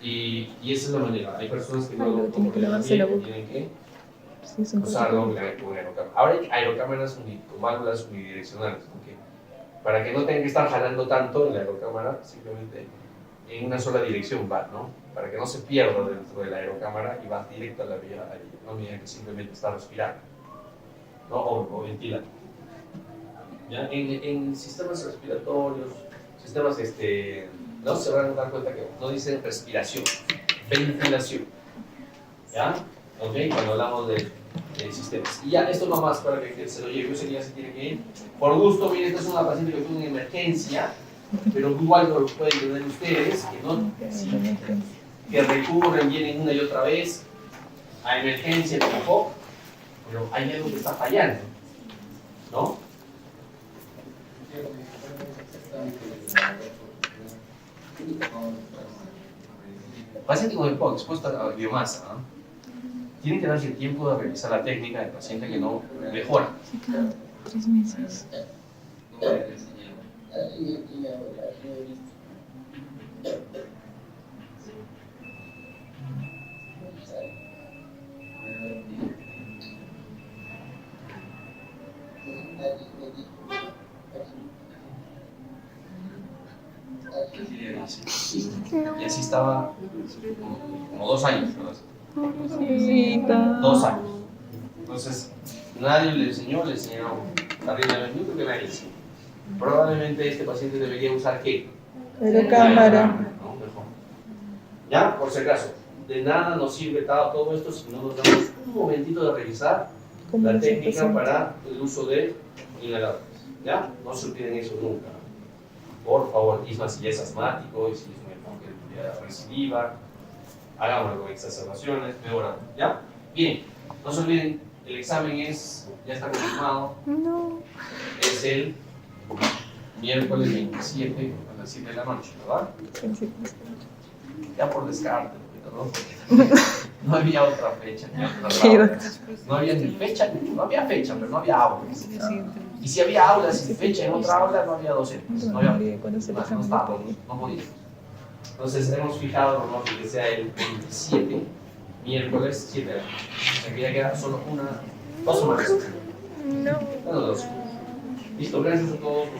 Y esa es la manera. Hay personas que Luego tiene que lavarse la boca. tienen que Sí, es un usarlo poco. con aerocámara. Ahora hay aerocámaras con válvulas unidireccionales, porque para que no tengan que estar jalando tanto en la aerocámara, simplemente en una sola dirección va, ¿no? Para que no se pierda dentro de la aerocámara y va directo a la vía aérea, no mira que simplemente está respirando, ¿no? O ventilando. ¿Ya? En sistemas respiratorios, sistemas, no se van a dar cuenta que no dicen respiración, ventilación. ¿Ya? ¿Ok? Cuando hablamos de sistemas. Y ya, esto nomás para que se lo lleve, yo sé que ya se tiene que ir. Por gusto, miren, esta es una paciente que tuvo una emergencia, pero igual no lo pueden tener ustedes, que no, que recurren, vienen una y otra vez a emergencia, tampoco, pero hay algo que está fallando, ¿no? Paciente con EPOC expuesto a biomasa, ¿no? Tienen que darse el tiempo de revisar la técnica del paciente que no mejora. Cada 3 meses. Y así estaba como 2 años, ¿verdad? Pobrecita. 2 años. Entonces, nadie le enseñaron terriblemente, yo creo que nadie le enseñó. Probablemente este paciente debería usar ¿qué? Pero cámara. ¿No? Mejor. Ya, por si acaso, de nada nos sirve todo esto si no nos damos un momentito de revisar ¿Cómo la es el técnica paciente? para el uso de inhaladores. ¿Ya? No se olviden eso nunca. Por favor, Isma, si ya es asmático, y si es un enfoque de recidiva, hagámoslo con exacerbaciones, peor. ¿Ya? Bien, no se olviden, el examen ya está confirmado, No. es el miércoles 27 a las 7 de la noche, ¿verdad? Ya por descarte, ¿no? No había otra fecha, ni otra hora. No había ni fecha, no había fecha, pero no había aulas. Y si había aulas sin fecha en otra aula, no había docentes. No había, Cuando se no dejan estábamos, no podíamos. Entonces hemos fijado, ¿no?, que sea el 27, miércoles 7 de la noche. O sea que ya queda solo 2 semanas. No. Bueno, 2. Listo, gracias a todos.